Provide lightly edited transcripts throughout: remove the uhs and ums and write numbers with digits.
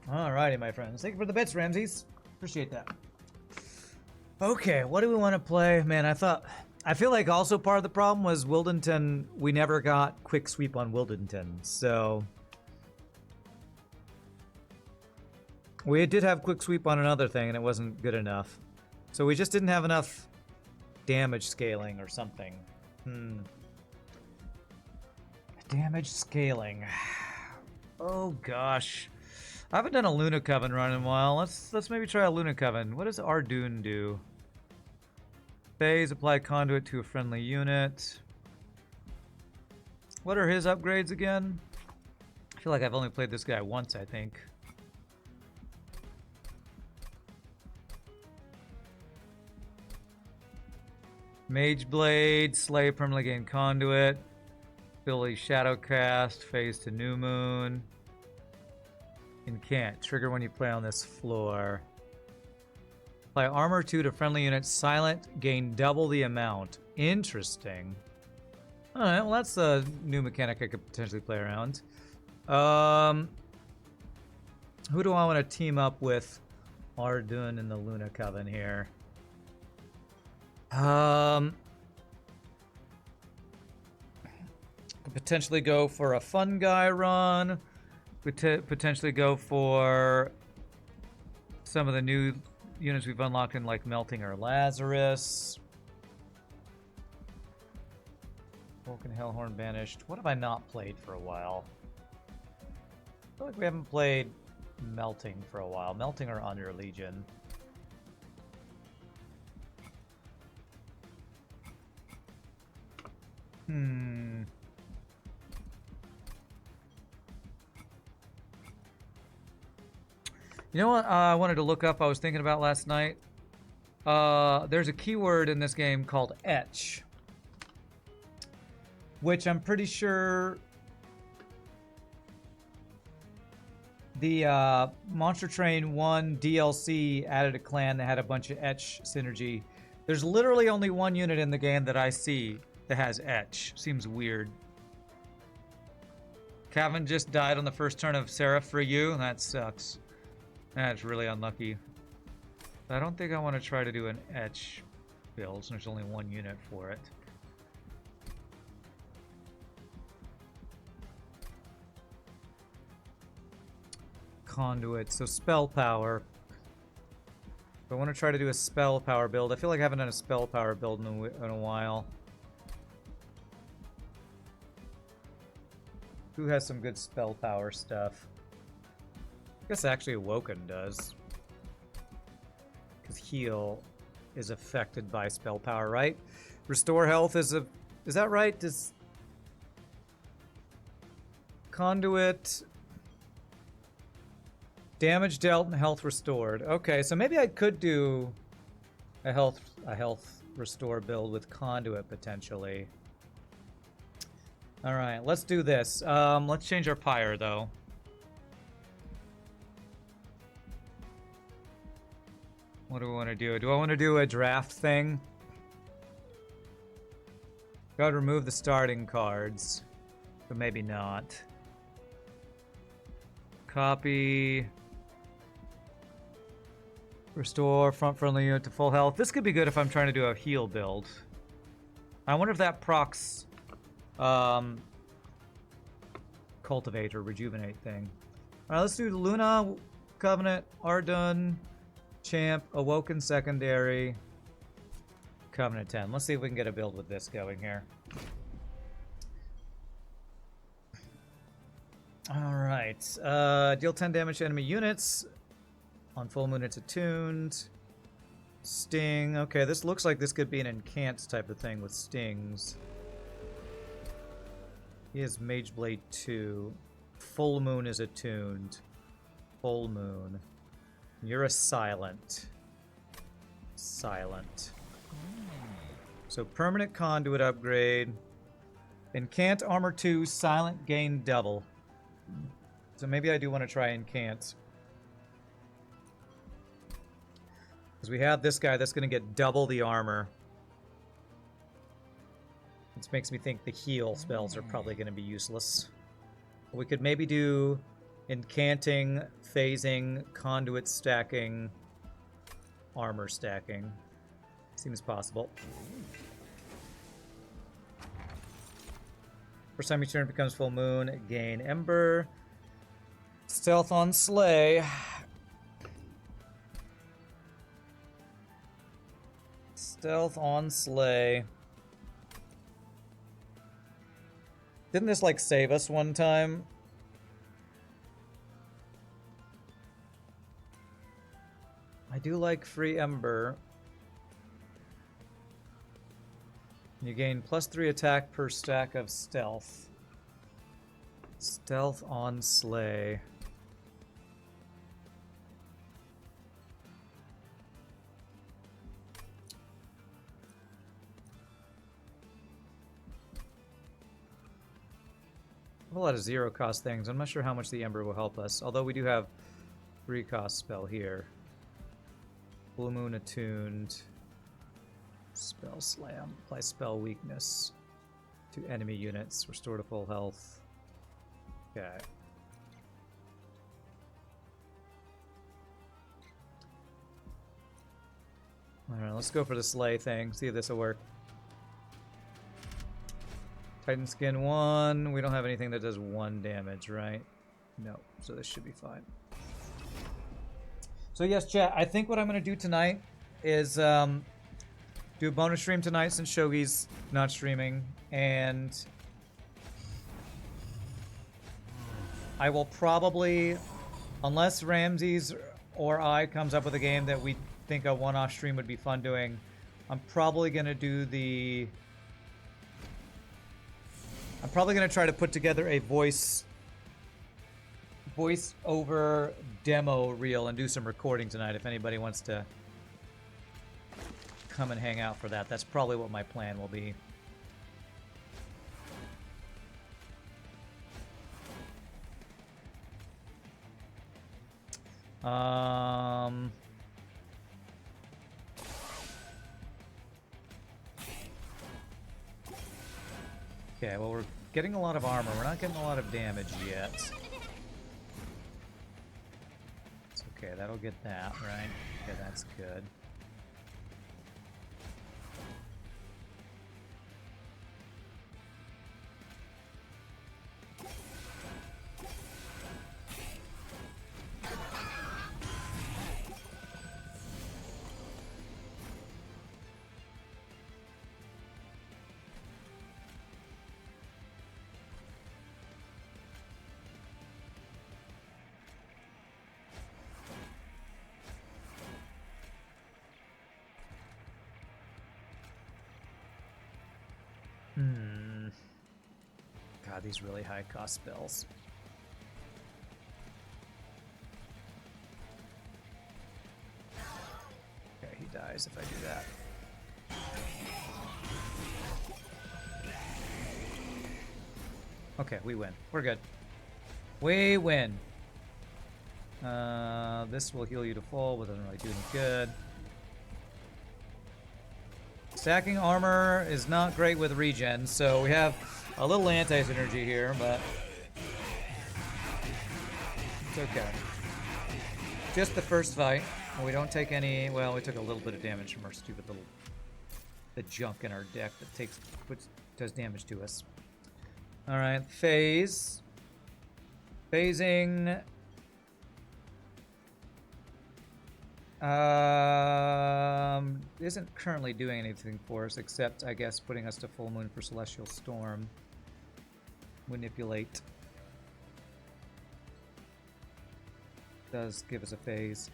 Alrighty, my friends. Thank you for the bits, Ramses. Appreciate that. Okay, what do we want to play? Man, I feel like also part of the problem was Wildington. We never got quick sweep on Wildington, so we did have quick sweep on another thing, and it wasn't good enough. So we just didn't have enough damage scaling or something. Damage scaling. Oh gosh. I haven't done a Luna Coven run in a while. Let's maybe try a Luna Coven. What does Arduhn do? Phase, apply conduit to a friendly unit. What are his upgrades again? I feel like I've only played this guy once, I think. Mage Blade, slay permanently gain conduit. Ability Shadowcast, phase to New Moon. Incant, trigger when you play on this floor. Apply armor 2 to friendly units. Silent, gain double the amount. Interesting. Alright, well that's a new mechanic I could potentially play around. Who do I want to team up with? Arduhn in the Luna Coven here. Could potentially go for a fun guy run. Potentially go for some of the new units we've unlocked in like Melting or Lazarus. Awoken, Hellhorn, Banished. What have I not played for a while? I feel like we haven't played Melting for a while. Melting or Under Legion. You know what I wanted to look up, I was thinking about last night? There's a keyword in this game called etch, which I'm pretty sure the Monster Train 1 DLC added a clan that had a bunch of etch synergy. There's literally only one unit in the game that I see that has etch. Seems weird. Coven just died on the first turn of Seraph for you. That sucks. That's really unlucky. I don't think I want to try to do an etch build, so there's only one unit for it. Conduit, so spell power. If I want to try to do a spell power build, I feel like I haven't done a spell power build in a while. Who has some good spell power stuff? I guess actually Awoken does. Because heal is affected by spell power, right? Restore health is that right? Does Conduit damage dealt and health restored. Okay, so maybe I could do a health restore build with Conduit potentially. Alright, let's do this. Let's change our pyre though. What do we want to do? Do I want to do a draft thing? Gotta remove the starting cards. But maybe not. Copy. Restore front friendly unit to full health. This could be good if I'm trying to do a heal build. I wonder if that procs cultivate or rejuvenate thing. Alright, let's do Luna, Covenant, Arduhn, Champ, Awoken secondary, Covenant 10. Let's see if we can get a build with this going here. Alright. Deal 10 damage to enemy units. On full moon it's attuned. Sting. Okay, this looks like this could be an incant type of thing with stings. He has Mage Blade 2. Full moon is attuned. Full moon. You're a silent. Silent. So permanent conduit upgrade. Incant armor 2, silent gain double. So maybe I do want to try incant. Because we have this guy that's going to get double the armor. This makes me think the heal spells are probably going to be useless. We could maybe do Incanting, phasing, conduit stacking, armor stacking. Seems possible. First time each turn becomes full moon, gain Ember. Stealth on Slay. Stealth on Slay. Didn't this, like, save us one time? I do like free Ember. You gain +3 attack per stack of stealth. Stealth on Slay. A lot of zero-cost things. I'm not sure how much the Ember will help us, although we do have 3-cost spell here. Full Moon Attuned. Spell Slam. Apply spell weakness to enemy units. Restore to full health. Okay. Alright, let's go for the Slay thing. See if this will work. Titan Skin 1. We don't have anything that does 1 damage, right? No. So this should be fine. So yes, chat, I think what I'm going to do tonight is do a bonus stream tonight since Shogi's not streaming. And I will probably, unless Ramses or I comes up with a game that we think a one-off stream would be fun doing, I'm probably going to do the... I'm probably going to try to put together a voice over demo reel and do some recording tonight if anybody wants to come and hang out for that. That's probably what my plan will be. Okay, well, we're getting a lot of armor. We're not getting a lot of damage yet. It's okay, that'll get that, right? Okay, that's good. God, these really high cost spells. Okay, he dies if I do that. Okay, we win. We're good. We win. This will heal you to full, but doesn't really do any good. Stacking armor is not great with regen, so we have a little anti-synergy here, but it's okay. Just the first fight. We don't take any... Well, we took a little bit of damage from our stupid little... the junk in our deck that does damage to us. Alright, phase. Phasing... isn't currently doing anything for us except, I guess, putting us to full moon for Celestial Storm. Manipulate. Does give us a phase.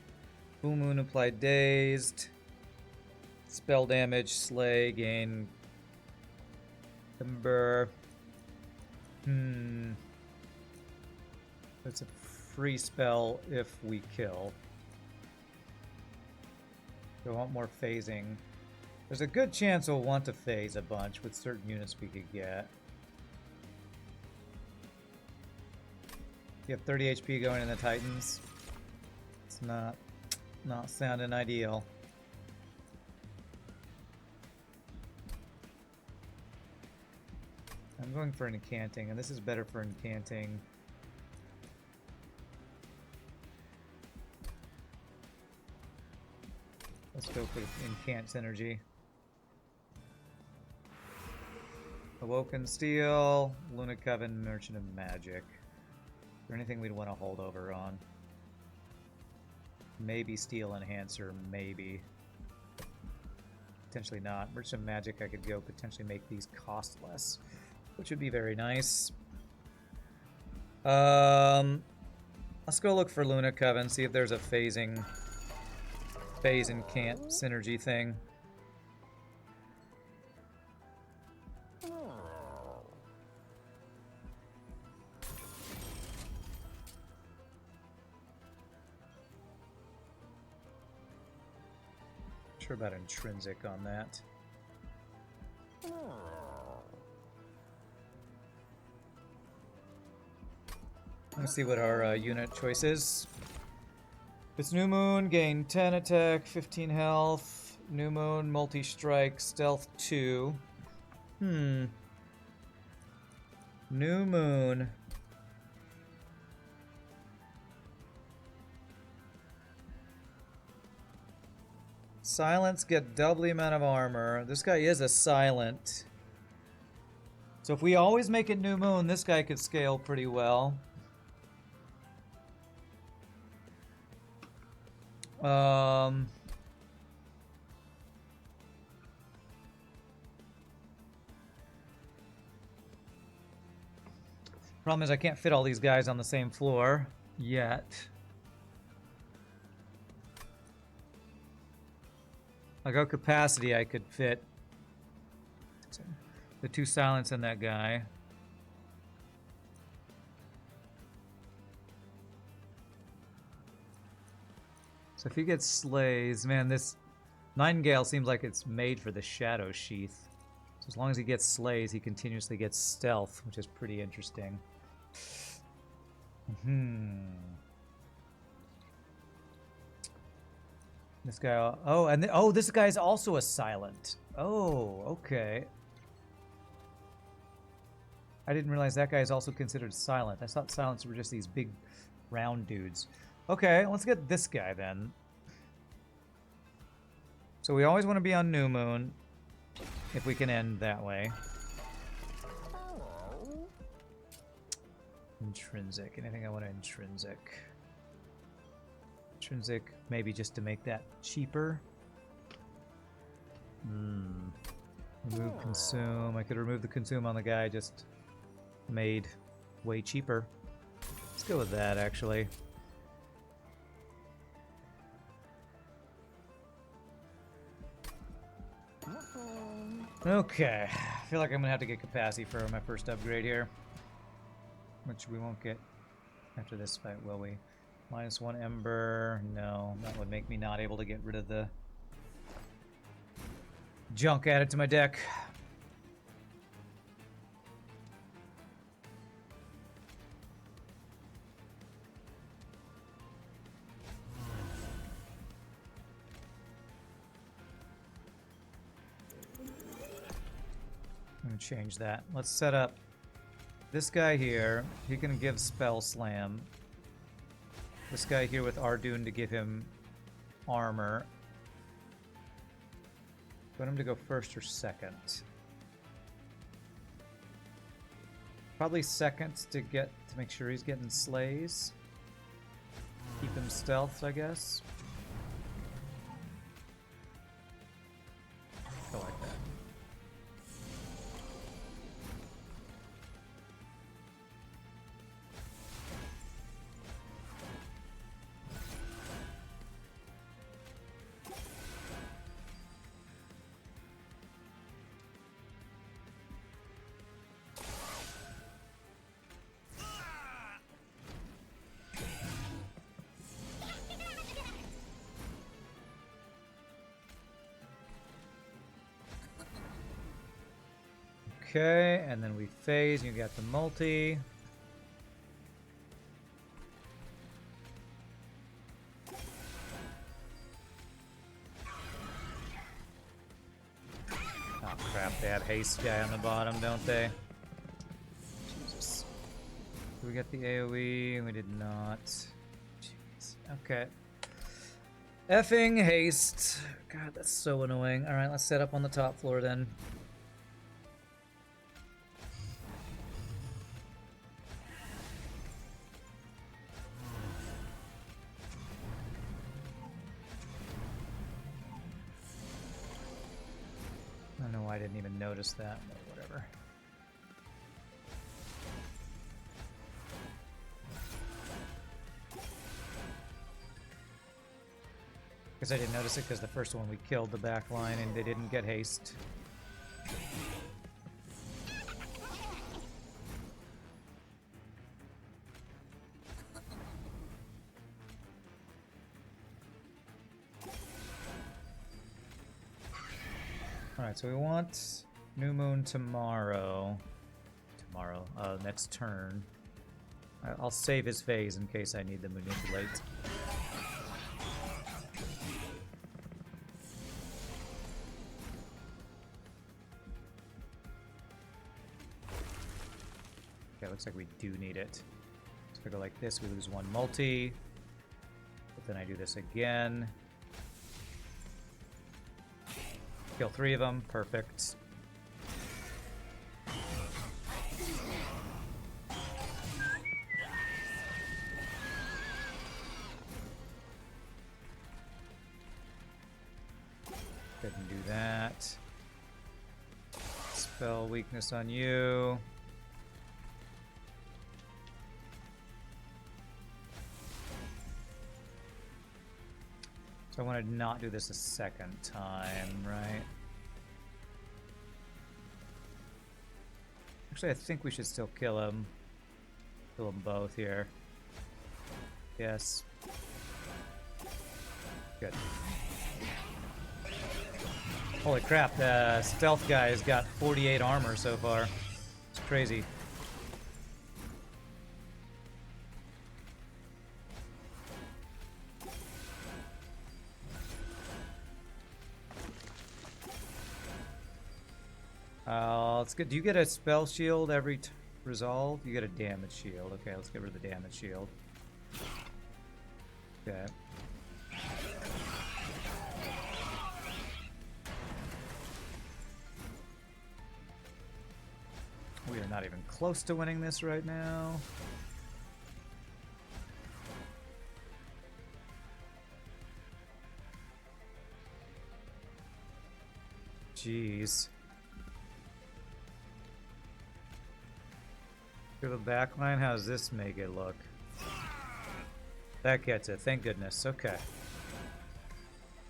Full moon applied dazed. Spell damage, slay, gain. Ember. It's a free spell if we kill. We want more phasing. There's a good chance we'll want to phase a bunch with certain units we could get. You have 30 HP going in the Titans. It's not sounding ideal. I'm going for an incanting, and this is better for incanting. Let's go for Incant Synergy. Awoken Steel, Luna Coven, Merchant of Magic. Is there anything we'd want to hold over on? Maybe Steel Enhancer, maybe. Potentially not. Merchant of Magic, I could go potentially make these cost less, which would be very nice. Let's go look for Luna Coven, see if there's a phase Incant synergy thing. Sure about intrinsic on that. Let's see what our unit choice is. It's New Moon, gain 10 attack, 15 health. New Moon, multi-strike, stealth 2. New Moon. Silence, get double the amount of armor. This guy is a silent. So if we always make it New Moon, this guy could scale pretty well. Problem is I can't fit all these guys on the same floor yet. I go capacity, I could fit the 2 silence and that guy. So if he gets slays, man, this Nightingale seems like it's made for the Shadow Sheath. So as long as he gets slays, he continuously gets stealth, which is pretty interesting. This guy, oh, and this guy's also a silent. Oh, okay. I didn't realize that guy is also considered silent. I thought silents were just these big, round dudes. Okay, let's get this guy then. So we always want to be on New Moon, if we can end that way. Intrinsic. Anything I want to intrinsic? Intrinsic, maybe just to make that cheaper. Remove consume. I could remove the consume on the guy, just made way cheaper. Let's go with that, actually. Okay, I feel like I'm gonna have to get capacity for my first upgrade here, which we won't get after this fight, will we? -1 Ember, no, that would make me not able to get rid of the junk added to my deck. I'm gonna change that. Let's set up this guy here. He can give Spell Slam. This guy here with Arduhn to give him armor. Want him to go first or second? Probably second to make sure he's getting slays. Keep him stealth, I guess. Go like that. Okay, and then we phase, you got the multi. Oh crap, they have haste guy on the bottom, don't they? Jesus. Did we get the AoE? We did not. Jeez. Okay. Effing haste. God, that's so annoying. Alright, let's set up on the top floor then. I don't know why I didn't even notice that, but whatever. Guess I didn't notice it because the first one we killed the back line and they didn't get haste. Alright, so we want New Moon tomorrow. Next turn. I'll save his phase in case I need to manipulate. Okay, looks like we do need it. So if I go like this, we lose one multi. But then I do this again. Kill 3 of them. Perfect. Couldn't do that. Spell weakness on you. So I want to not do this a second time, right? Actually, I think we should still kill him. Kill them both here. Yes. Good. Holy crap, the stealth guy has got 48 armor so far. It's crazy. Let's get. Do you get a spell shield every resolve? You get a damage shield. Okay, let's get rid of the damage shield. Okay. We are not even close to winning this right now. Jeez. To the back line, how does this make it look? That gets it, thank goodness. Okay.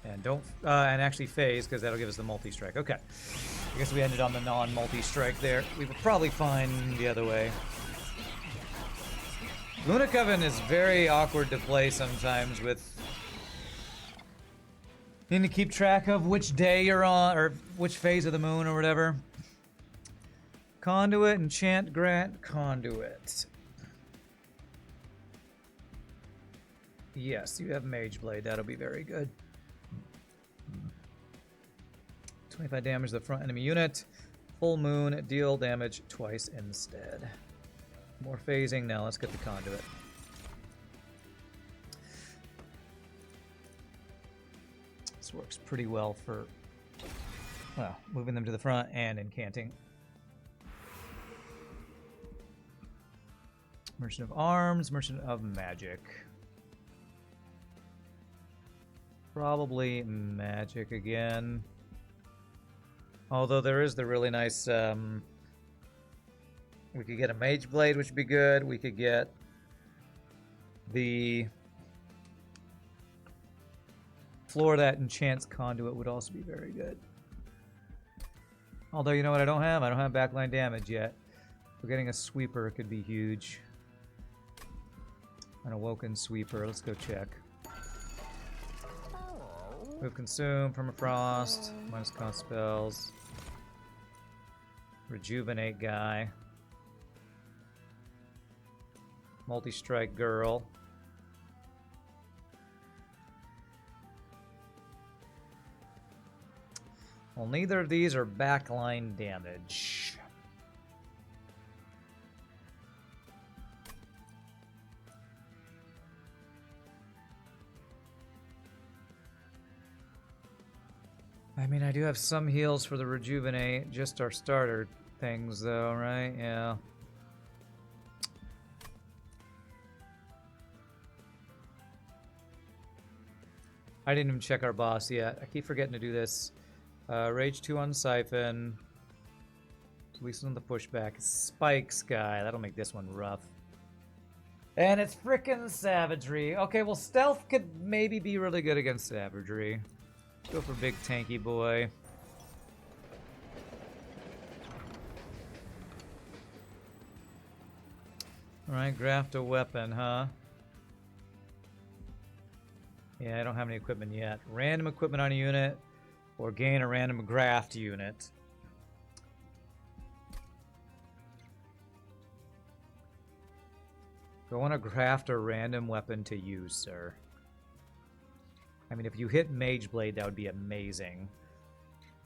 And don't, and actually phase, because that'll give us the multi-strike. Okay. I guess we ended on the non-multi-strike there. We were probably fine the other way. Luna Coven is very awkward to play sometimes with... You need to keep track of which day you're on, or which phase of the moon or whatever. Conduit, enchant, grant, conduit. Yes, you have Mage Blade. That'll be very good. 25 damage to the front enemy unit. Full moon, deal damage twice instead. More phasing. Now let's get the conduit. This works pretty well for, well, moving them to the front and incanting. Merchant of Arms, Merchant of Magic. Probably Magic again. Although there is the really nice, we could get a Mage Blade, which would be good. We could get the floor that enchants Conduit would also be very good. Although, you know what I don't have? I don't have backline damage yet. We're getting a sweeper could be huge. An Awoken sweeper. Let's go check. Move consume, permafrost, minus cost spells. Rejuvenate guy. Multi-strike girl. Well, neither of these are backline damage. I mean, I do have some heals for the rejuvenate, just our starter things though, right? Yeah. I didn't even check our boss yet. I keep forgetting to do this. Rage 2 on Siphon. Release on the pushback. Spikes guy. That'll make this one rough. And it's frickin' savagery. Okay, well, stealth could maybe be really good against savagery. Go for big tanky boy. Alright, graft a weapon, huh? Yeah, I don't have any equipment yet. Random equipment on a unit, or gain a random graft unit. Go on a graft a random weapon to use, sir. I mean, if you hit Mage Blade, that would be amazing.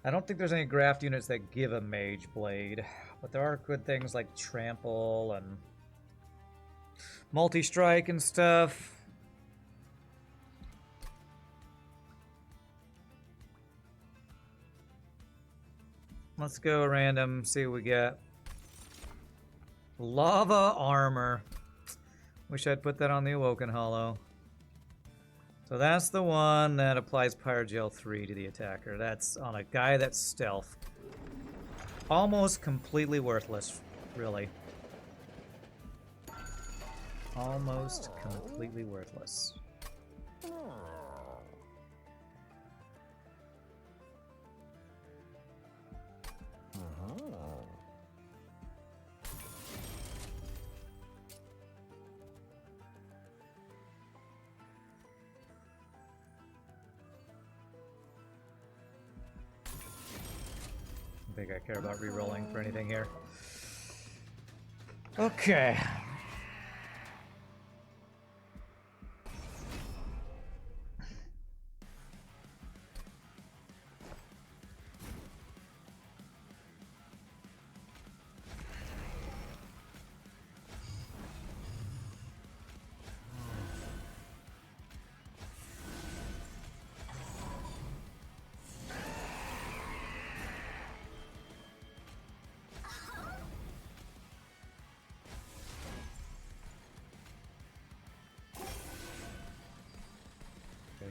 I don't think there's any graft units that give a Mage Blade, but there are good things like Trample and Multi-Strike and stuff. Let's go random, see what we get. Lava Armor. Wish I'd put that on the Awoken Hollow. So that's the one that applies Pyrogel 3 to the attacker. That's on a guy that's stealth. Almost completely worthless, really. Almost completely worthless. I think I care about re-rolling for anything here. Okay.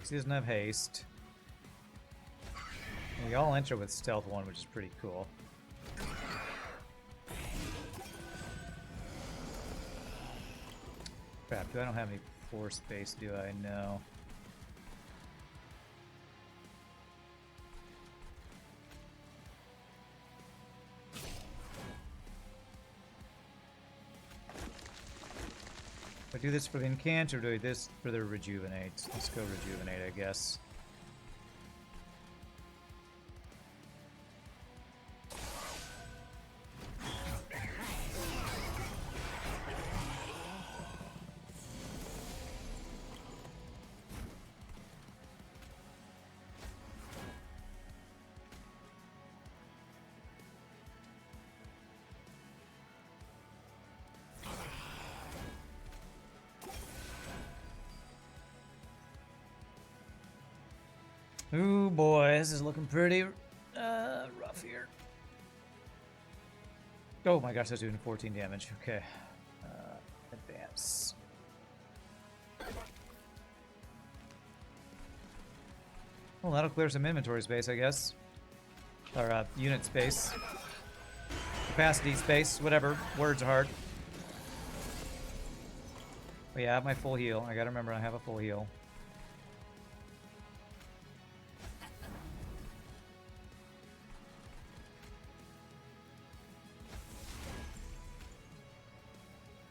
He doesn't have haste. We all enter with stealth 1, which is pretty cool. Crap, I don't have any force space, do I? No. Do I do this for the incant or do I do this for the rejuvenate? Let's go rejuvenate, I guess. Ooh boy, this is looking pretty rough here. Oh my gosh, that's doing 14 damage. Okay. Advance. Well, that'll clear some inventory space, I guess. Or unit space. Capacity space, whatever. Words are hard. But yeah, I have my full heal. I gotta remember I have a full heal.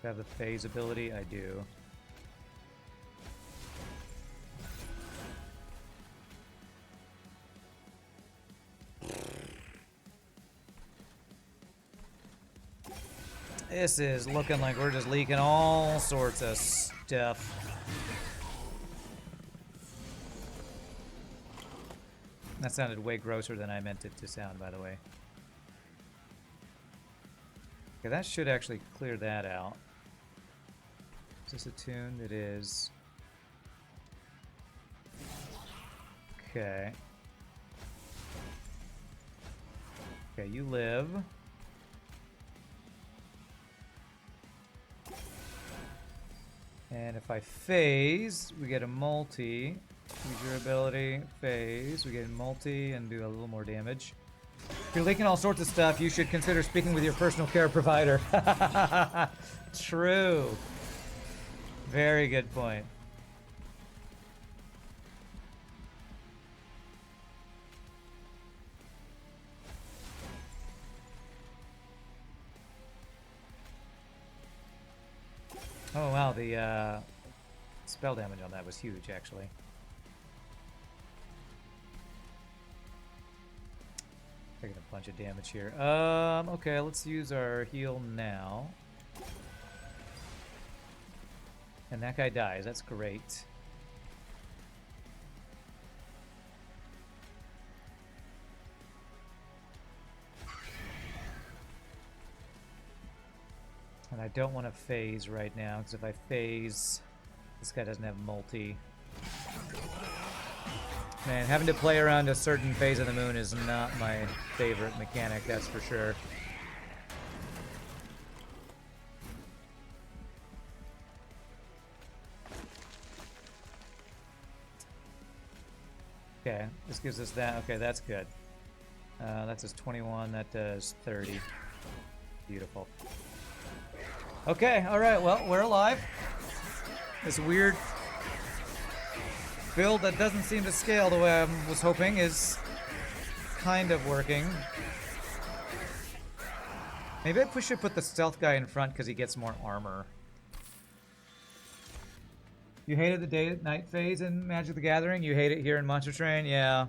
I have the phase ability? I do. This is looking like we're just leaking all sorts of stuff. That sounded way grosser than I meant it to sound, by the way. Okay, that should actually clear that out. Is this attuned? It is. Okay. Okay, you live. And if I phase, we get a multi. Use your ability, phase, we get a multi, and do a little more damage. If you're leaking all sorts of stuff, you should consider speaking with your personal care provider. True. Very good point. Oh wow, the spell damage on that was huge, actually. Taking a bunch of damage here. Okay, let's use our heal now. And that guy dies. That's great. And I don't want to phase right now, because if I phase, this guy doesn't have multi. Man, having to play around a certain phase of the moon is not my favorite mechanic, that's for sure. Okay, this gives us that. Okay, that's good. That does 21, that does 30. Beautiful. Okay, alright, well, we're alive. This weird build that doesn't seem to scale the way I was hoping is kind of working. Maybe I should put the stealth guy in front because he gets more armor. You hated the day-night phase in Magic the Gathering? You hate it here in Monster Train? Yeah.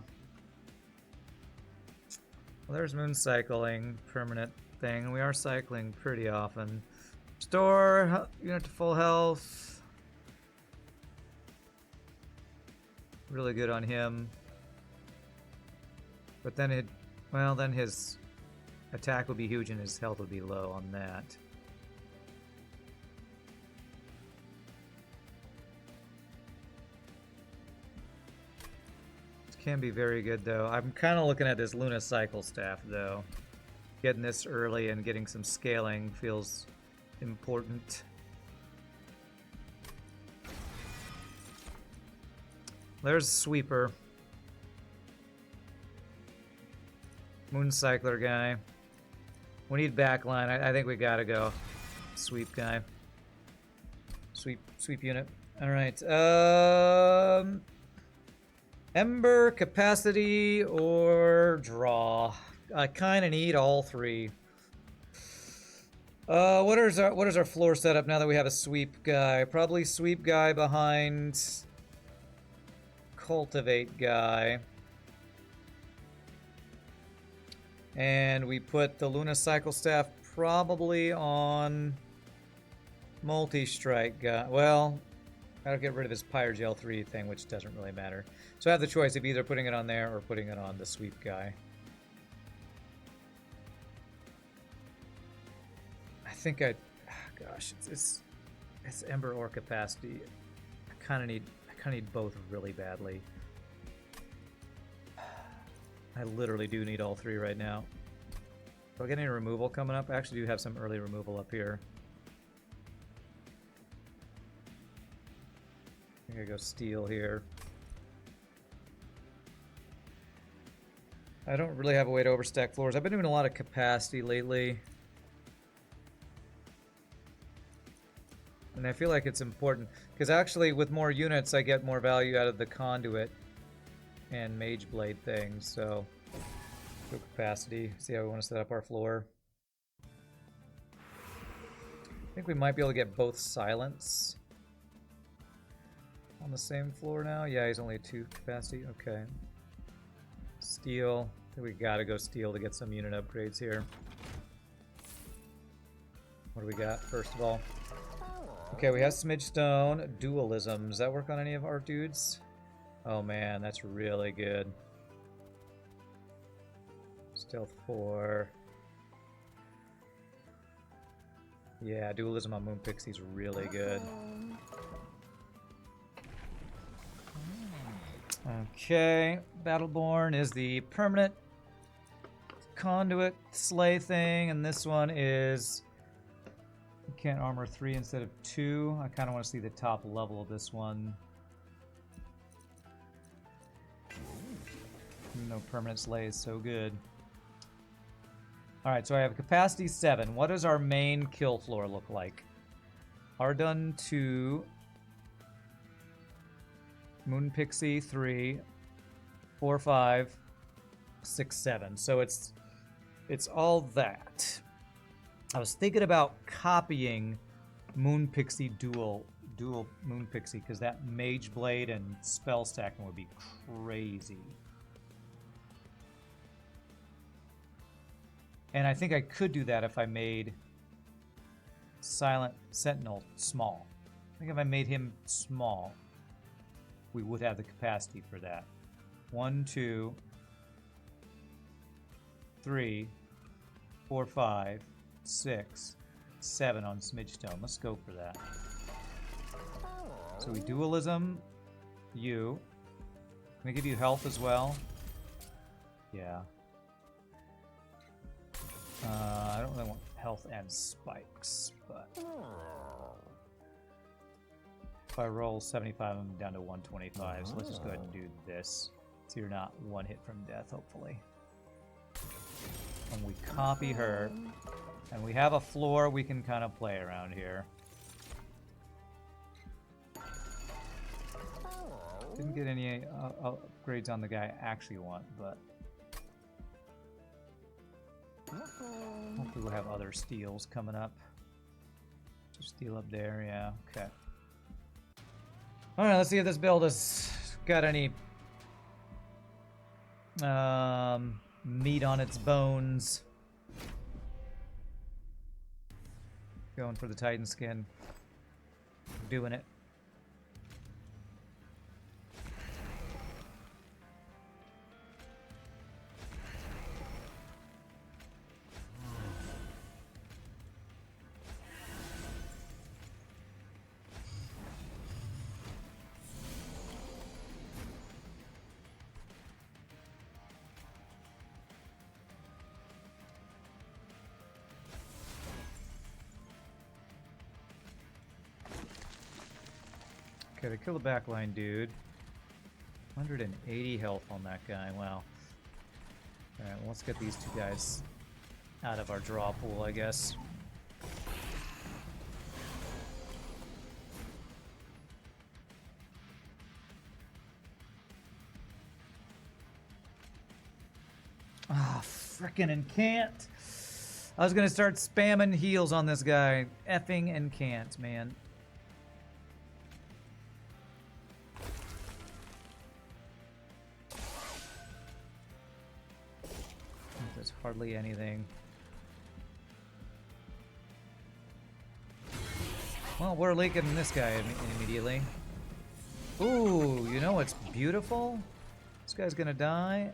Well, there's moon cycling, permanent thing. We are cycling pretty often. Restore unit to full health. Really good on him. But then then his attack would be huge and his health would be low on that. This can be very good though. I'm kind of looking at this Luna Cycle staff though. Getting this early and getting some scaling feels important. There's Sweeper. Moon Cycler guy. We need backline. I think we gotta go. Sweep guy. Sweep unit. Alright. Ember, capacity, or draw. I kinda need all three. What is our floor setup now that we have a sweep guy? Probably sweep guy behind cultivate guy. And we put the Luna Cycle staff probably on multi-strike guy. Well, I'll get rid of this Pyrogel 3 thing, which doesn't really matter. So I have the choice of either putting it on there or putting it on the sweep guy. I think gosh, it's Ember or capacity. I kind of need both really badly. I literally do need all three right now. Do I get any removal coming up? I actually do have some early removal up here. I think I go steel here. I don't really have a way to overstack floors. I've been doing a lot of capacity lately. And I feel like it's important, because actually with more units I get more value out of the conduit and mage blade things, so go capacity, see how we want to set up our floor. I think we might be able to get both silence on the same floor now. Yeah, he's only 2 capacity, okay. Steel, I think we gotta go steel to get some unit upgrades here. What do we got first of all? Okay, we have Smidge Stone, Dualism. Does that work on any of our dudes? Oh man, that's really good. Stealth 4. Yeah, Dualism on Moon Pixie's really good. Okay, Battleborn is the permanent. conduit slay thing, and this one is you can't armor 3 instead of 2. I kind of want to see the top level of this one. No permanent slay is so good. Alright, so I have capacity 7. What does our main kill floor look like? Arduhn 2, Moon Pixie 3, 4, 5, 6, 7. So it's all that. I was thinking about copying Moon Pixie dual Moon Pixie, because that Mage Blade and spell stacking would be crazy. And I think I could do that if I made Silent Sentinel small. I think if I made him small, we would have the capacity for that. 1, 2, 3, 4, 5, 6, 7 on Smidgestone. Let's go for that. So we dualism you. Can I give you health as well? Yeah. I don't really want health and spikes, but if I roll 75, I'm down to 125, so let's just go ahead and do this. So you're not one hit from death, hopefully. And we copy her, and we have a floor we can kind of play around here. Didn't get any upgrades on the guy I actually want, but hopefully we'll have other steals coming up. Just steal up there, yeah, okay. Alright, let's see if this build has got any meat on its bones. Going for the Titan skin. Doing it. Okay, to kill the backline dude. 180 health on that guy, wow. Alright, well, let's get these two guys out of our draw pool, I guess. Ah, frickin' incant! I was gonna start spamming heals on this guy. Effing incant, man. There's hardly anything. Well, we're leaking this guy immediately. Ooh, you know what's beautiful? This guy's gonna die.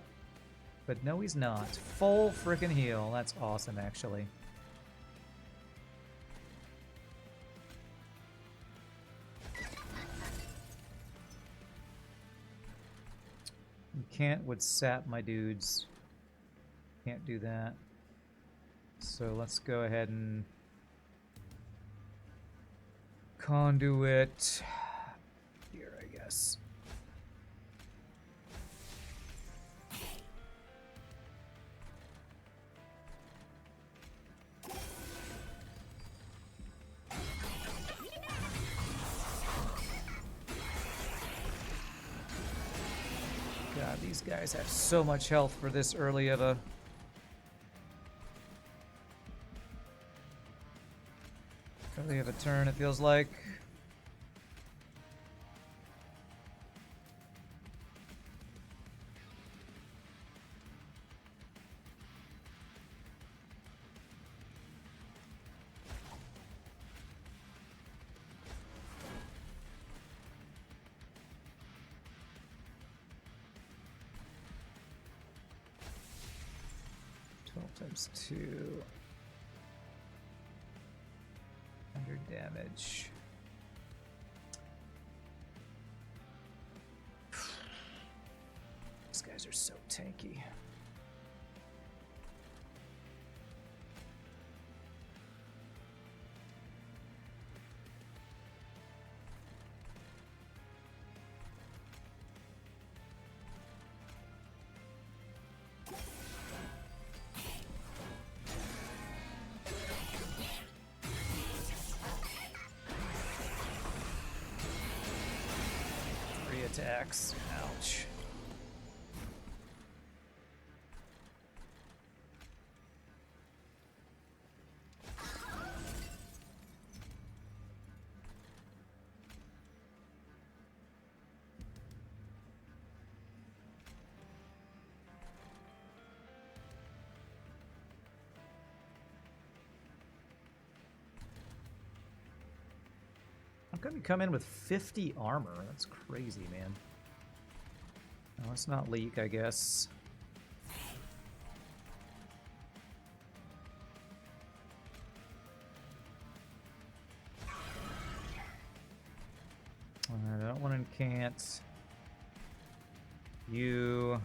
But no, he's not. Full frickin' heal. That's awesome, actually. You can't would sap my dudes. Can't do that. So let's go ahead and conduit here, I guess. God, these guys have so much health for this early of a turn, it feels like. Times 2. 100 damage. These guys are so tanky. attacks. Ouch. How come you come in with 50 armor? That's crazy, man. No, let's not leak, I guess. I don't want to incant. You.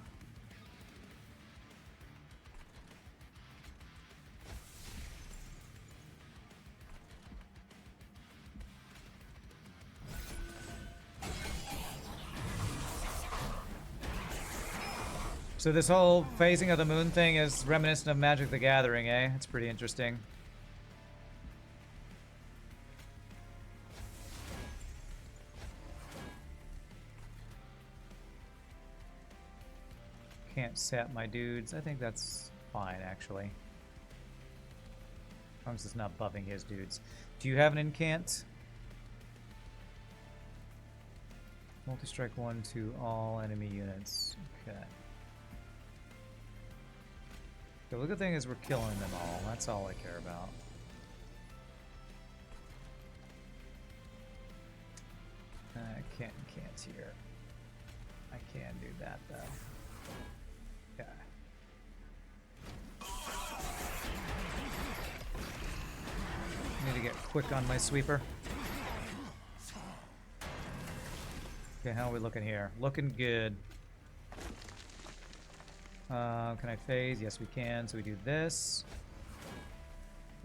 So this whole phasing of the moon thing is reminiscent of Magic the Gathering, eh? It's pretty interesting. Can't sap my dudes. I think that's fine, actually. As long as it's not buffing his dudes. Do you have an incant? Multi-strike 1 to all enemy units. Okay. The good thing is we're killing them all. That's all I care about. I can't here. I can do that though. Okay. Need to get quick on my sweeper. Okay, how are we looking here? Looking good. Can I phase? Yes, we can. So we do this.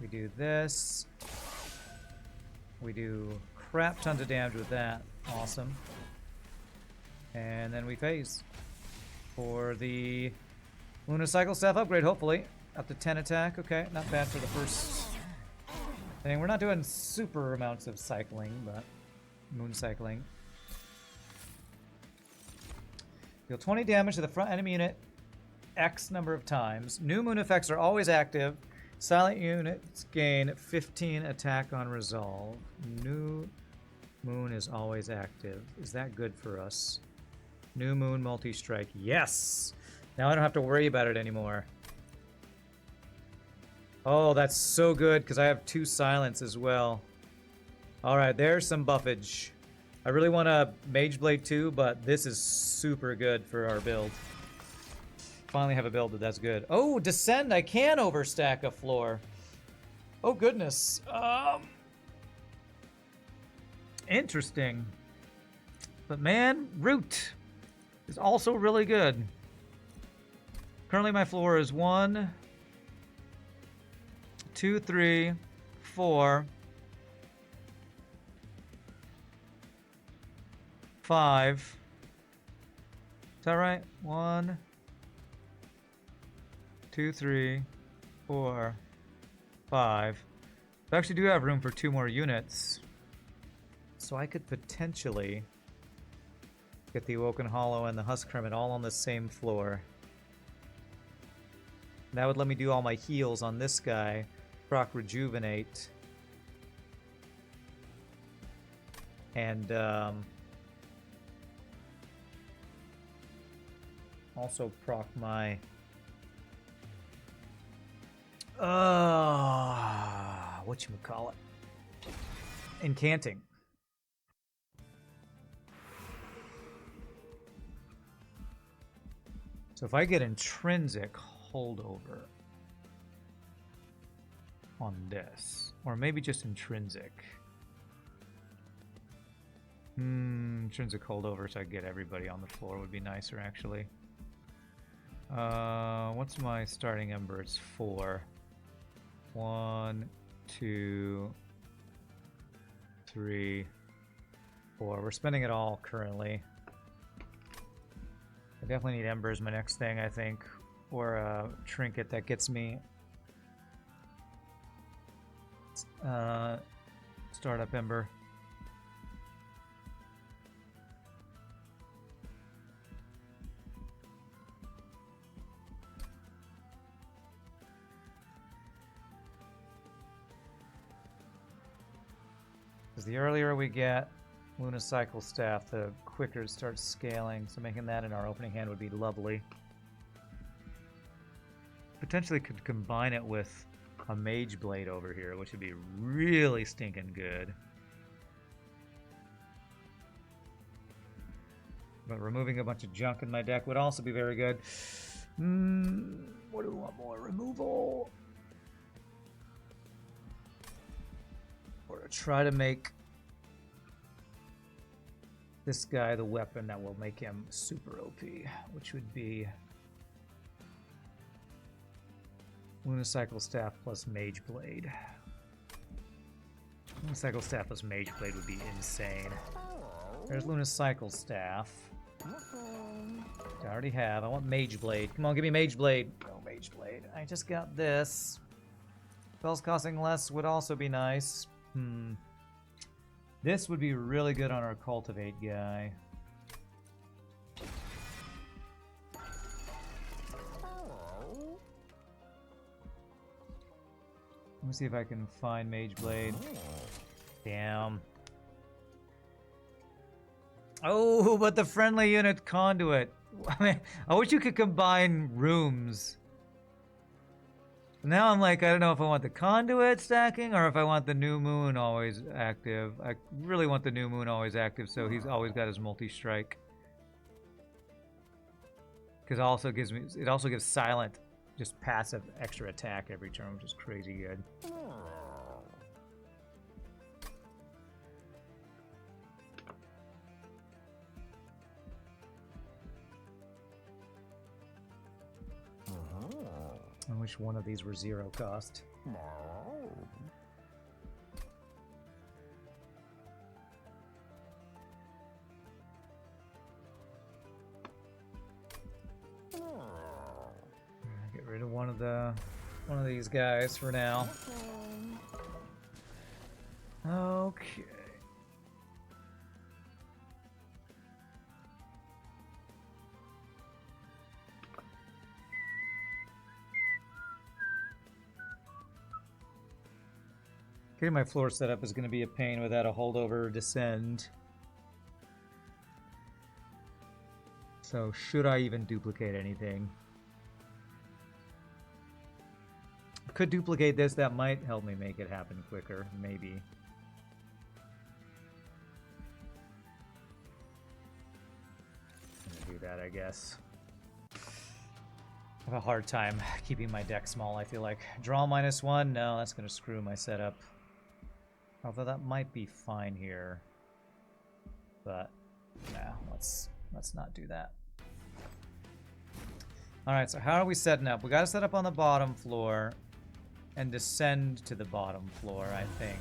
We do this. We do crap tons of damage with that. Awesome. And then we phase for the Lunacycle staff upgrade, hopefully. Up to 10 attack. Okay, not bad for the first thing. We're not doing super amounts of cycling, but moon cycling. Deal 20 damage to the front enemy unit X number of times. New moon effects are always active. Silent units gain 15 attack on resolve. New moon is always active. Is that good for us? New moon multi-strike. Yes! Now I don't have to worry about it anymore. Oh, that's so good because I have 2 silence as well. Alright, there's some buffage. I really want a Mage Blade 2, but this is super good for our build. Finally have a build that's good. Oh, Descend! I can overstack a floor. Oh, goodness. Interesting. But man, Root is also really good. Currently my floor is 1, 2, 3, 4, 5. Is that right? 1, 2, 3, 4, 5. I actually do have room for 2 more units. So I could potentially get the Awoken Hollow and the Husk Hermit all on the same floor. That would let me do all my heals on this guy. Proc Rejuvenate. And also proc my whatchamacallit? Incanting. So if I get intrinsic holdover on this, or maybe just intrinsic. Intrinsic holdover so I get everybody on the floor would be nicer actually. What's my starting ember? It's 4. 1, 2, 3, 4. We're spending it all currently. I definitely need embers my next thing, I think. Or a trinket that gets me startup ember. Because the earlier we get Lunacycle Staff, the quicker it starts scaling. So making that in our opening hand would be lovely. Potentially could combine it with a Mage Blade over here, which would be really stinking good. But removing a bunch of junk in my deck would also be very good. What do we want more? Removal? Or to try to make this guy the weapon that will make him super OP, which would be Lunacycle Staff plus Mage Blade. Lunacycle Staff plus Mage Blade would be insane. There's Lunacycle Staff. I already have. I want Mage Blade. Come on, give me Mage Blade. No Mage Blade. I just got this. Spells costing less would also be nice. This would be really good on our Cultivate guy. Let me see if I can find Mage Blade. Damn. Oh, but the friendly unit conduit. I mean, I wish you could combine rooms. Now I'm like, I don't know if I want the conduit stacking or if I want the new moon always active. I really want the new moon always active, so he's always got his multi-strike. Because it also gives silent, just passive extra attack every turn, which is crazy good. I wish one of these were 0 cost. Get rid of one of these guys for now. Okay. Getting my floor set up is going to be a pain without a holdover or descend. So should I even duplicate anything? Could duplicate this, that might help me make it happen quicker, maybe. I'm gonna do that, I guess. I have a hard time keeping my deck small, I feel like. Draw -1? No, that's gonna screw my setup. Although that might be fine here. But no, let's not do that. Alright, so how are we setting up? We gotta set up on the bottom floor and descend to the bottom floor, I think.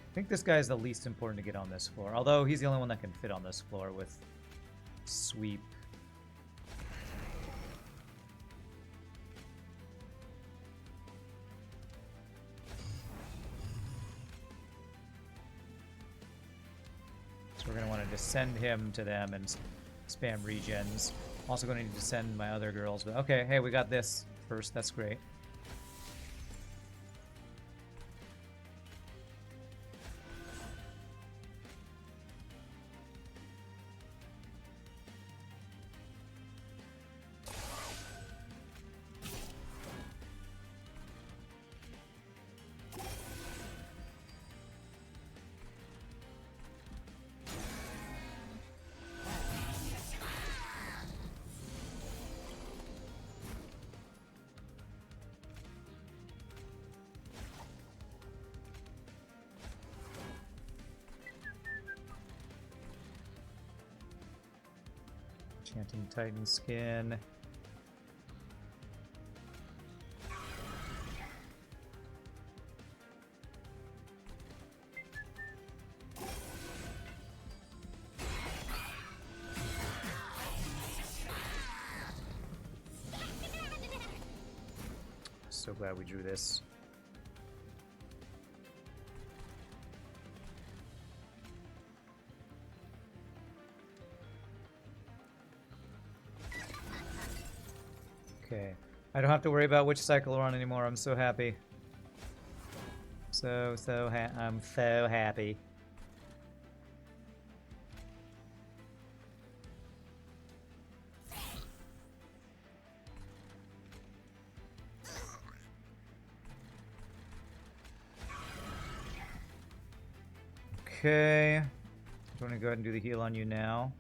I think this guy is the least important to get on this floor, although he's the only one that can fit on this floor with sweep. So we're going to want to descend him to them and spam regens. Also going to need to send my other girls, but okay, hey, we got this first, that's great. Chanting Titan Skin. So glad we drew this. I don't have to worry about which cycle we're on anymore. I'm so happy. I'm so happy. Okay. I'm going to go ahead and do the heal on you now.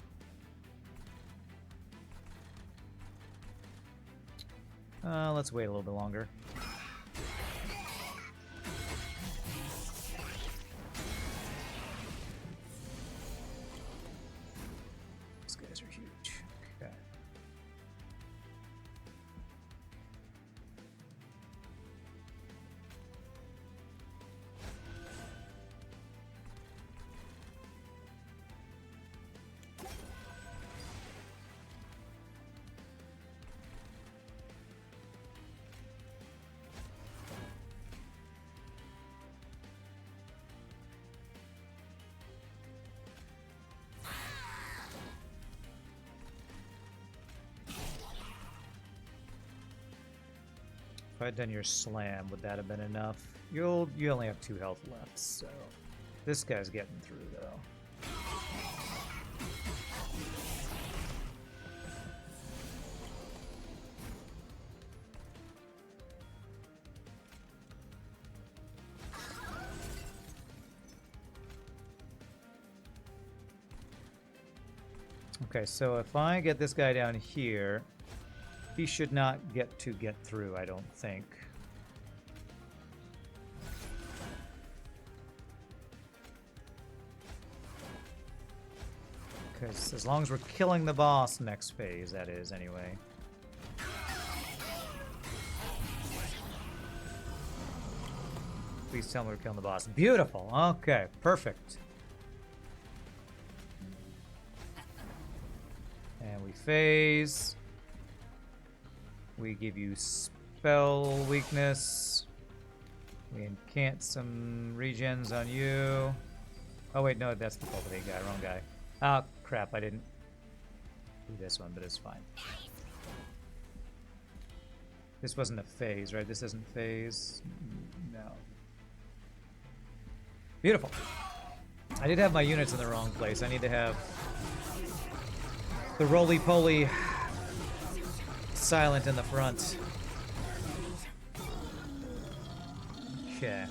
Let's wait a little bit longer. These guys are huge. Okay. If I'd done your slam, would that have been enough? You only have 2 health left, so this guy's getting through though. Okay, so if I get this guy down here, he should not get through, I don't think. Because as long as we're killing the boss next phase, that is, anyway. Please tell me we're killing the boss. Beautiful! Okay, perfect. And we phase. We give you spell weakness. We incant some regens on you. Oh wait, no, that's the cultivate guy, wrong guy. Oh crap, I didn't do this one, but it's fine. This wasn't a phase, right? This isn't phase. No. Beautiful. I did have my units in the wrong place. I need to have the roly-poly silent in the front. Okay.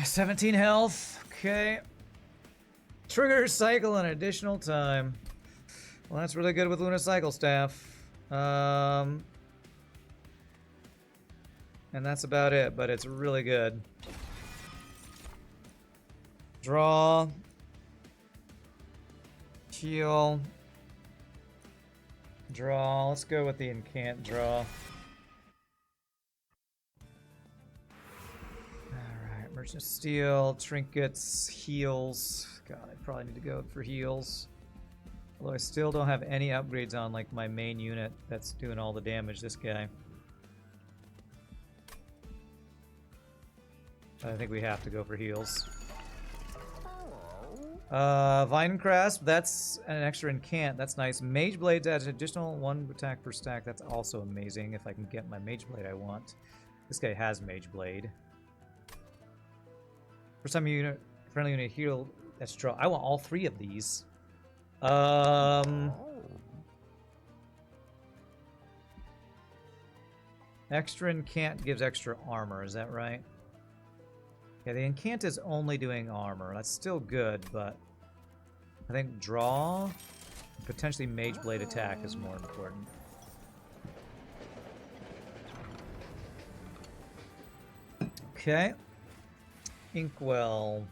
17 health. Okay. Trigger cycle an additional time. Well, that's really good with Luna Cycle Staff. And that's about it, but it's really good. Draw. Heal. Draw. Let's go with the incant draw. Alright, Merchant Steel, trinkets, heals. God, I probably need to go for heals. Although I still don't have any upgrades on like my main unit that's doing all the damage, this guy. I think we have to go for heals. Vine Grasp, that's an extra incant. That's nice. Mage Blade adds additional 1 attack per stack. That's also amazing if I can get my Mage Blade I want. This guy has Mage Blade. First time unit, friendly unit heal, that's draw. I want all 3 of these. Extra incant gives extra armor, is that right? Yeah, the incant is only doing armor. That's still good, but I think draw, potentially Mage Blade attack is more important. Okay. Inkwell.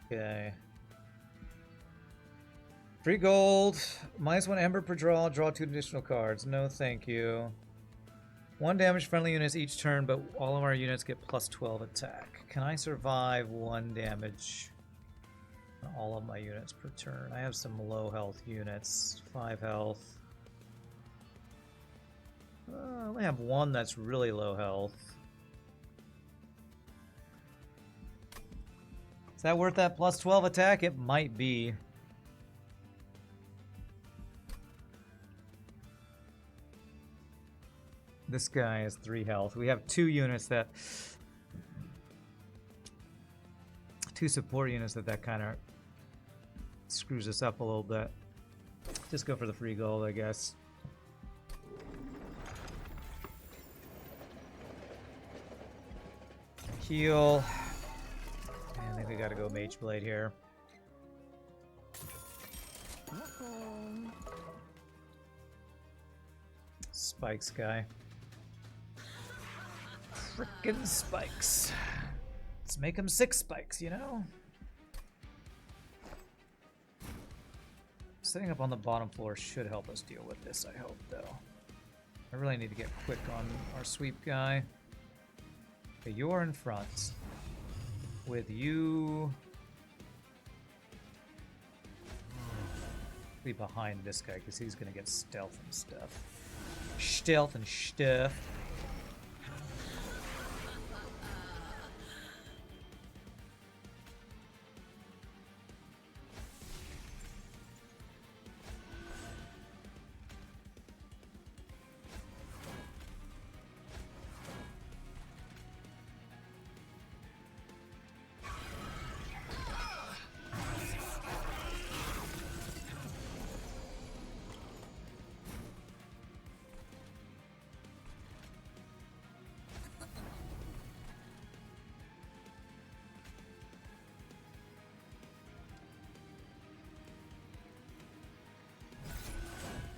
Okay. 3 gold, -1 ember per draw 2 additional cards. No thank you. 1 damage friendly units each turn, but all of our units get +12 attack. Can I survive 1 damage on all of my units per turn? I have some low health units. 5 health. I only have 1 that's really low health. Is that worth that +12 attack? It might be. This guy has 3 health. We have 2 units that... 2 support units that kind of screws us up a little bit. Just go for the free gold, I guess. Heal. And I think we gotta go Mage Blade here. Spikes guy. Frickin' spikes. Let's make him 6 spikes, you know? Setting up on the bottom floor should help us deal with this, I hope, though. I really need to get quick on our sweep guy. Okay, you're in front. With you... be behind this guy, because he's going to get stealth and stuff. Stealth and stuff.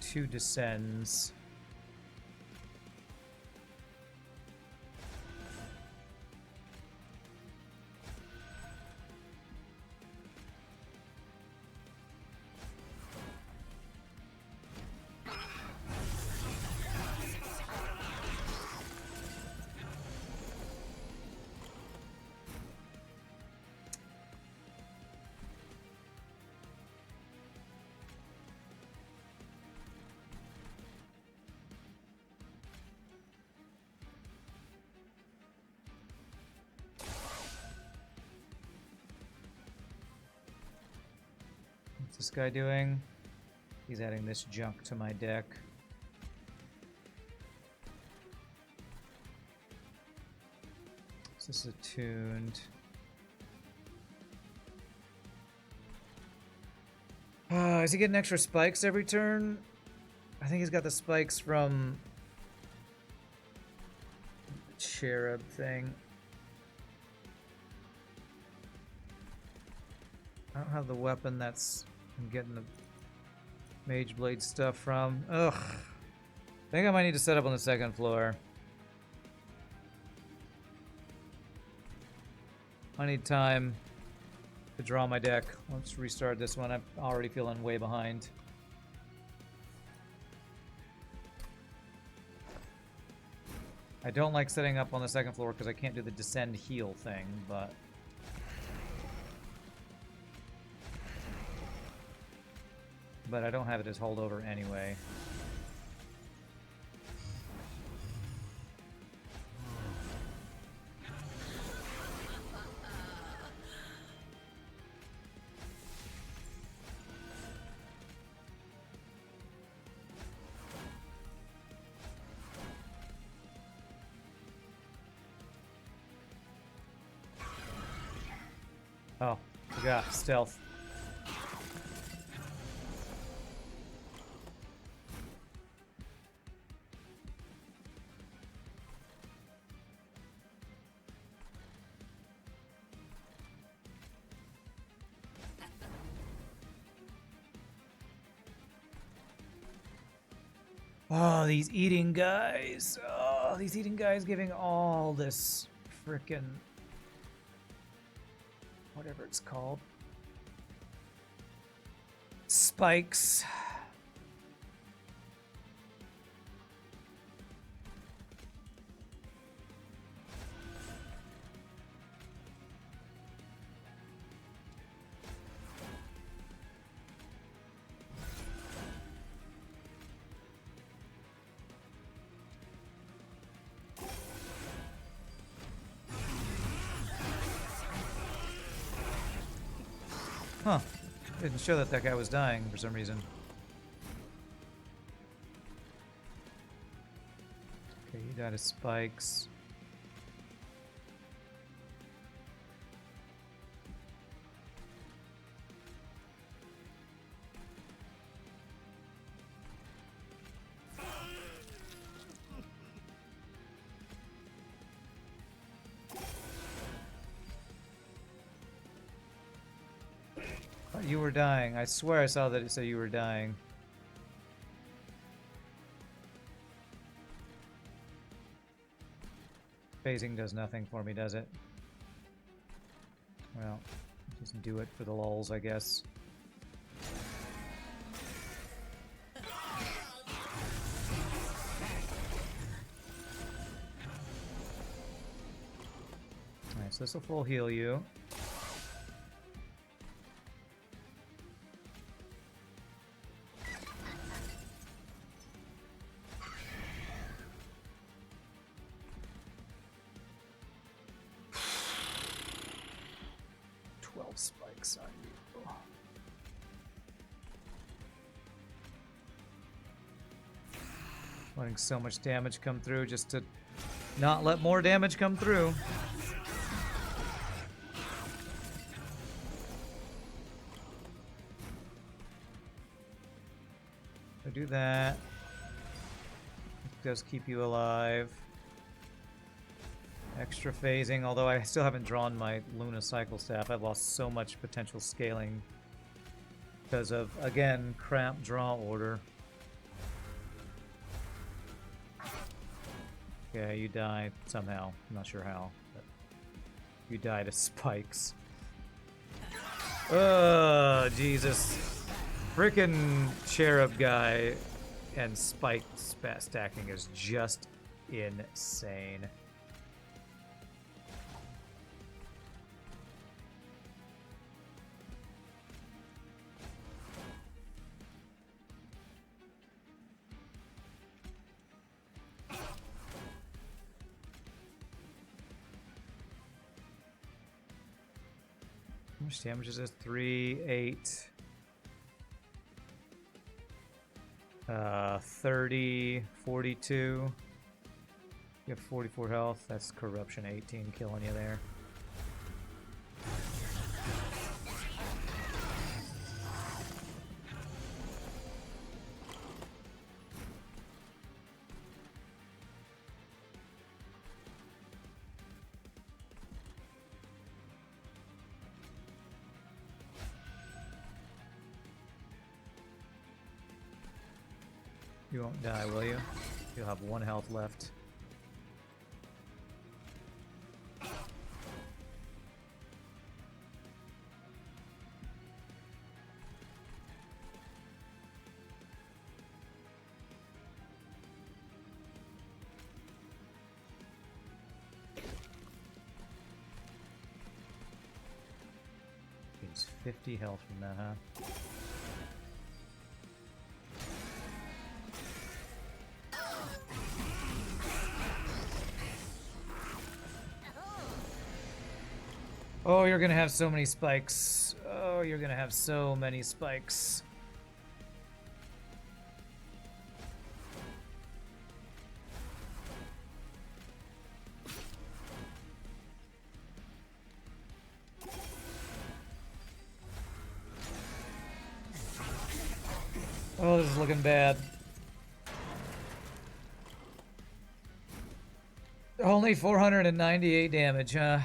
Two descends. What's this guy doing? He's adding this junk to my deck. This is attuned. Is he getting extra spikes every turn? I think he's got the spikes from the cherub thing. I don't have the weapon that's I'm getting the Mage Blade stuff from. Ugh. I think I might need to set up on the second floor. I need time to draw my deck. Let's restart this one. I'm already feeling way behind. I don't like setting up on the second floor because I can't do the descend heal thing, but... but I don't have it as holdover anyway. Oh, forgot stealth. Oh, these eating guys. Oh, these eating guys giving all this frickin' whatever it's called. Spikes. Huh. Didn't show that that guy was dying for some reason. Okay, got his spikes. You were dying. I swear I saw that it said you were dying. Phasing does nothing for me, does it? Well, just do it for the lulz, I guess. Alright, so this will full heal you. Spikes on you. Letting so much damage come through just to not let more damage come through. So do that. It does keep you alive. Extra phasing, although I still haven't drawn my Luna Cycle Staff. I've lost so much potential scaling because of, again, crap draw order. Yeah, you die somehow. I'm not sure how, but you die to spikes. Oh, Jesus. Frickin' Cherub guy and spike stacking is just insane. How much damage is this? 3, 8, 30, 42. You have 44 health. That's corruption 18 killing you there. You won't die, will you? You'll have 1 health left. It's 50 health from that, huh? Oh, you're gonna have so many spikes. Oh, you're gonna have so many spikes. Oh, this is looking bad. Only 498 damage, huh?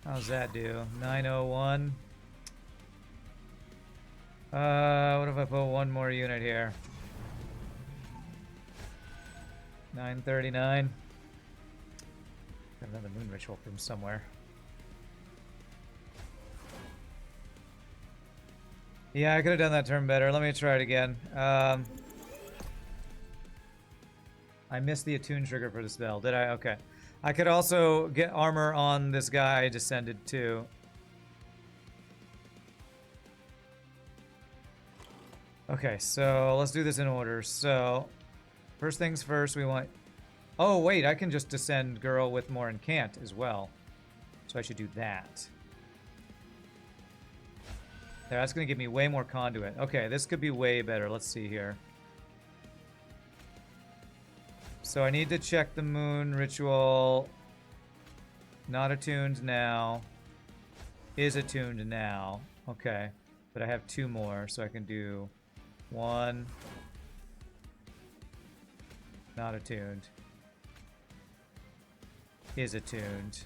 How's that do? 901. What if I put one more unit here? 939. Got another moon ritual from somewhere. Yeah, I could have done that turn better. Let me try it again. I missed the attune trigger for the spell. Did I? Okay. I could also get armor on this guy I descended too. Okay, so let's do this in order. So, first things first, we want... Oh, wait, I can just descend girl with more incant as well. So I should do that. There, that's going to give me way more conduit. Okay, this could be way better. Let's see here. So I need to check the moon ritual. Not attuned now. Is attuned now. Okay. But I have 2 more, so I can do 1. Not attuned. Is attuned.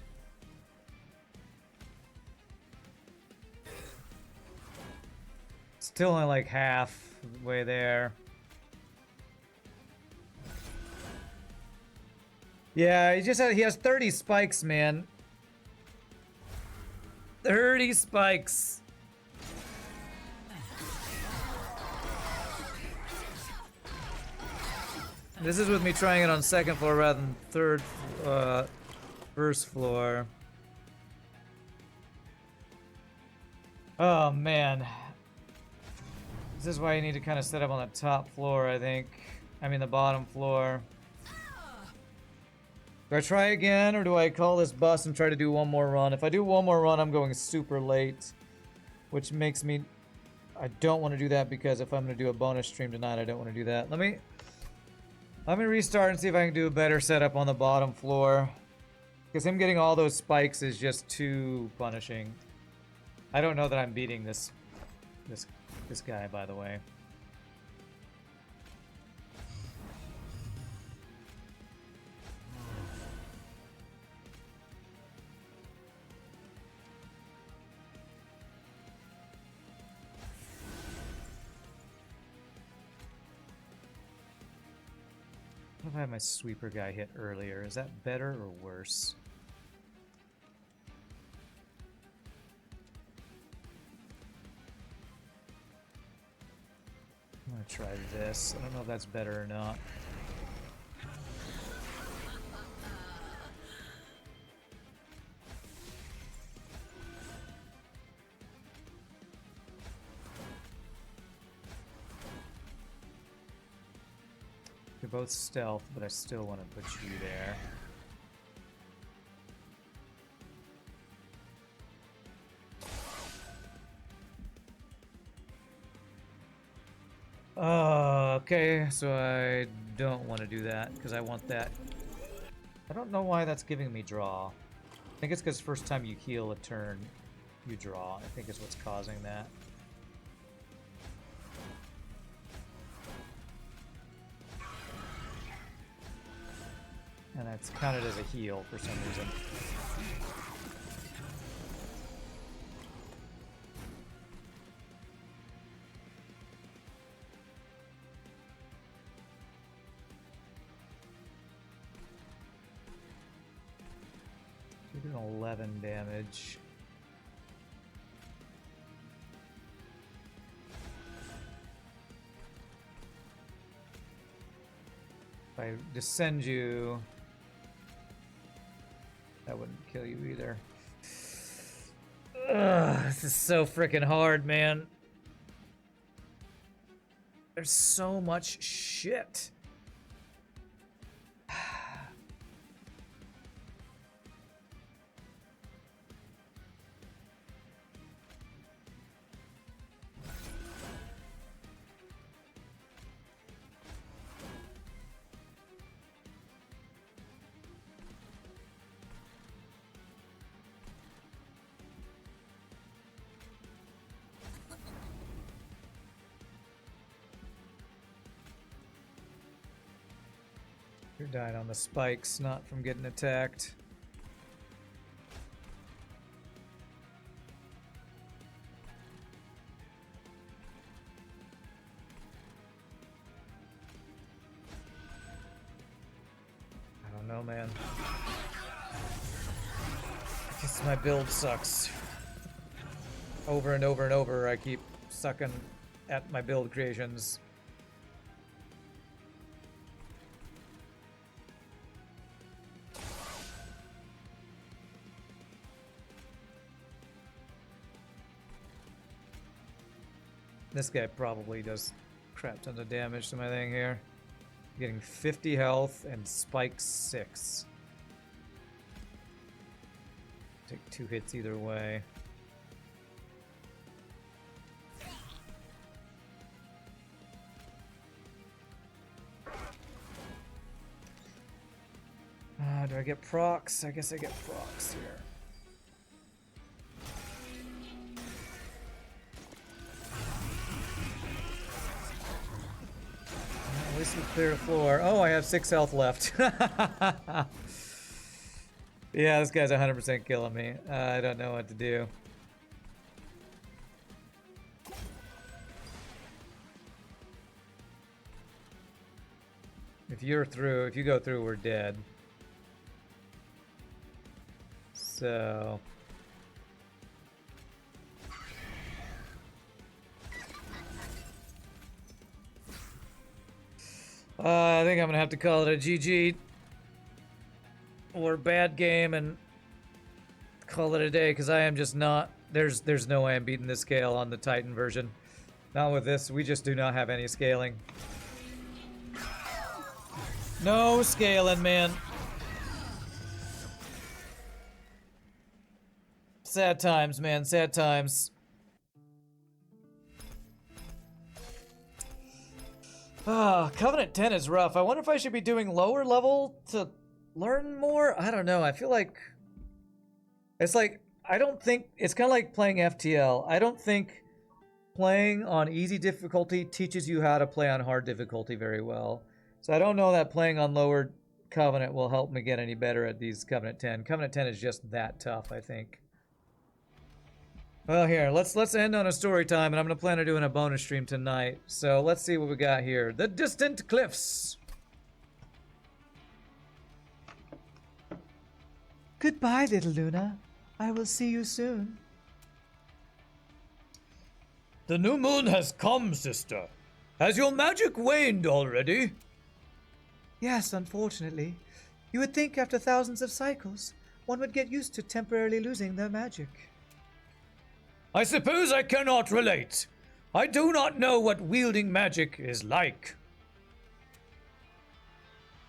Still only like half way there. Yeah, he has 30 spikes, man. 30 spikes. This is with me trying it on 2nd floor rather than 3rd, 1st floor. Oh, man. This is why you need to kind of set up on the top floor, I think. I mean, the bottom floor. Do I try again, or do I call this bust and try to do one more run? If I do one more run, I'm going super late. Which makes me... I don't want to do that, because if I'm going to do a bonus stream tonight, I don't want to do that. Let me restart and see if I can do a better setup on the bottom floor. Because him getting all those spikes is just too punishing. I don't know that I'm beating this guy, by the way. What if I had my sweeper guy hit earlier? Is that better or worse? I'm gonna try this. I don't know if that's better or not. You're both stealth, but I still want to put you there. Okay, so I don't want to do that, because I want that. I don't know why that's giving me draw. I think it's because first time you heal a turn, you draw. I think is what's causing that. And that's counted as a heal for some reason. You're doing 11 damage. If I descend you, that wouldn't kill you either. Ugh, this is so freaking hard, man. There's so much shit. You're dying on the spikes, not from getting attacked. I don't know, man. I guess my build sucks. Over and over and over, I keep sucking at my build creations. This guy probably does crap tons of damage to my thing here. Getting 50 health and spike 6. Take 2 hits either way. Do I get procs? I guess I get procs here. At least we clear the floor. Oh, I have 6 health left. Yeah, this guy's 100% killing me. I don't know what to do. If you go through, we're dead. So... I think I'm gonna have to call it a GG or bad game and call it a day, because I am just not... There's no way I'm beating this scale on the Titan version. Not with this. We just do not have any scaling. No scaling, man. Sad times, man. Sad times. Ah, Covenant 10 is rough. I wonder if I should be doing lower level to learn more? I don't know. I feel like... It's like... I don't think... It's kind of like playing FTL. I don't think playing on easy difficulty teaches you how to play on hard difficulty very well. So I don't know that playing on lower Covenant will help me get any better at these Covenant 10. Covenant 10 is just that tough, I think. Well, here, let's end on a story time, and I'm going to plan on doing a bonus stream tonight. So let's see what we got here. The Distant Cliffs. Goodbye, little Luna. I will see you soon. The new moon has come, sister. Has your magic waned already? Yes, unfortunately. You would think after thousands of cycles, one would get used to temporarily losing their magic. I suppose I cannot relate. I do not know what wielding magic is like.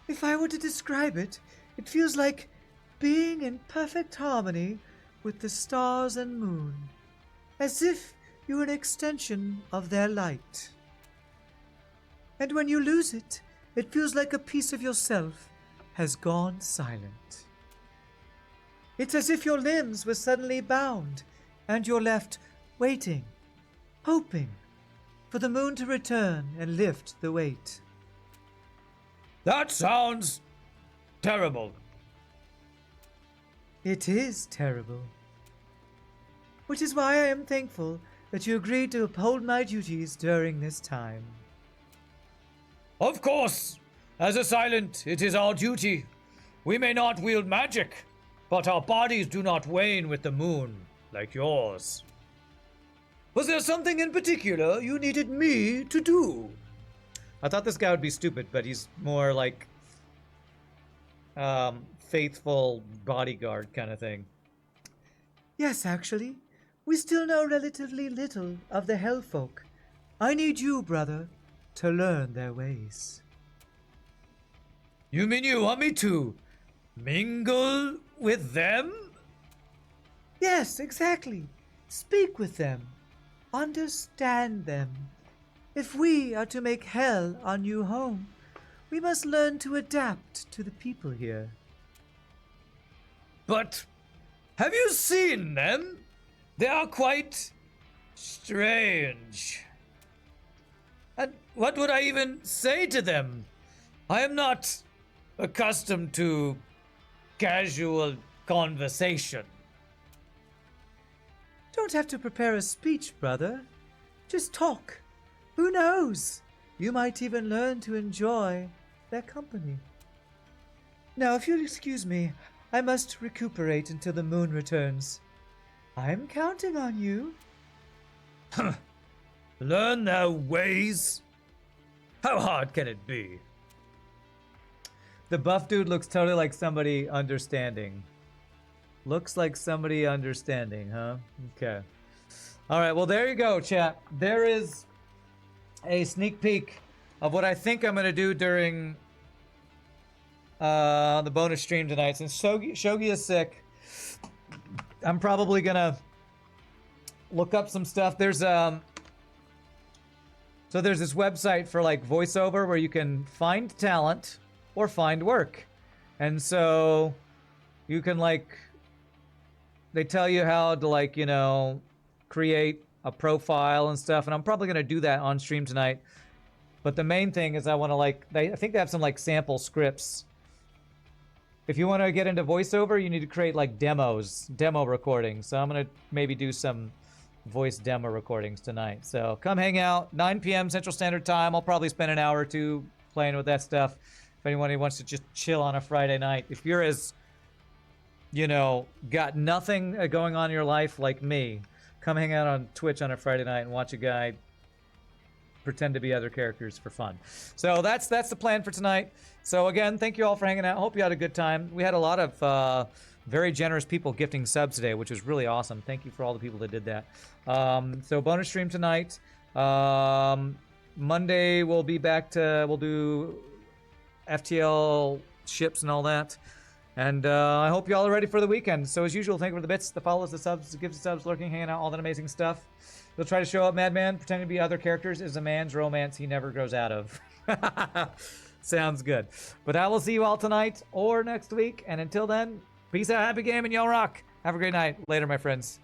If I were to describe it, it feels like being in perfect harmony with the stars and moon, as if you were an extension of their light. And when you lose it, it feels like a piece of yourself has gone silent. It's as if your limbs were suddenly bound, and you're left waiting, hoping for the moon to return and lift the weight. That sounds terrible. It is terrible. Which is why I am thankful that you agreed to uphold my duties during this time. Of course, as a silent, it is our duty. We may not wield magic, but our bodies do not wane with the moon. Like yours. Was there something in particular you needed me to do? I thought this guy would be stupid, but he's more like faithful bodyguard kind of thing. Yes, actually. We still know relatively little of the Hellfolk. I need you, brother, to learn their ways. You mean you want me to mingle with them? Yes, exactly. Speak with them. Understand them. If we are to make Hell our new home, we must learn to adapt to the people here. But have you seen them? They are quite strange. And what would I even say to them? I am not accustomed to casual conversation. Don't have to prepare a speech, brother. Just talk. Who knows? You might even learn to enjoy their company. Now, if you'll excuse me, I must recuperate until the moon returns. I'm counting on you. Learn their ways? How hard can it be? The buff dude looks totally like somebody understanding. Looks like somebody understanding, huh? Okay. All right, well, there you go, chat. There is a sneak peek of what I think I'm gonna do during the bonus stream tonight. Since Shogi is sick, I'm probably gonna look up some stuff. There's so there's this website for like voiceover where you can find talent or find work, and so you can like, they tell you how to like, you know, create a profile and stuff, and I'm probably gonna do that on stream tonight. But the main thing is I want to like, I think they have some like sample scripts. If you want to get into voiceover, you need to create like demo recordings. So I'm gonna maybe do some voice demo recordings tonight. So come hang out, 9 p.m. Central Standard Time. I'll probably spend an hour or two playing with that stuff. If anyone who wants to just chill on a Friday night, if you're as, you know, got nothing going on in your life like me, come hang out on Twitch on a Friday night and watch a guy pretend to be other characters for fun. So that's the plan for tonight. So again, thank you all for hanging out. Hope you had a good time. We had a lot of very generous people gifting subs today, which was really awesome. Thank you for all the people that did that. So bonus stream tonight. Monday we'll be back to, we'll do FTL ships and all that. And I hope y'all are ready for the weekend. So as usual, thank you for the bits, the follows, the subs, the gifts, the subs, lurking, hanging out, all that amazing stuff. You'll try to show up, Madman, pretending to be other characters is a man's romance he never grows out of. Sounds good. But I will see you all tonight or next week. And until then, peace out, happy game, and y'all rock. Have a great night. Later, my friends.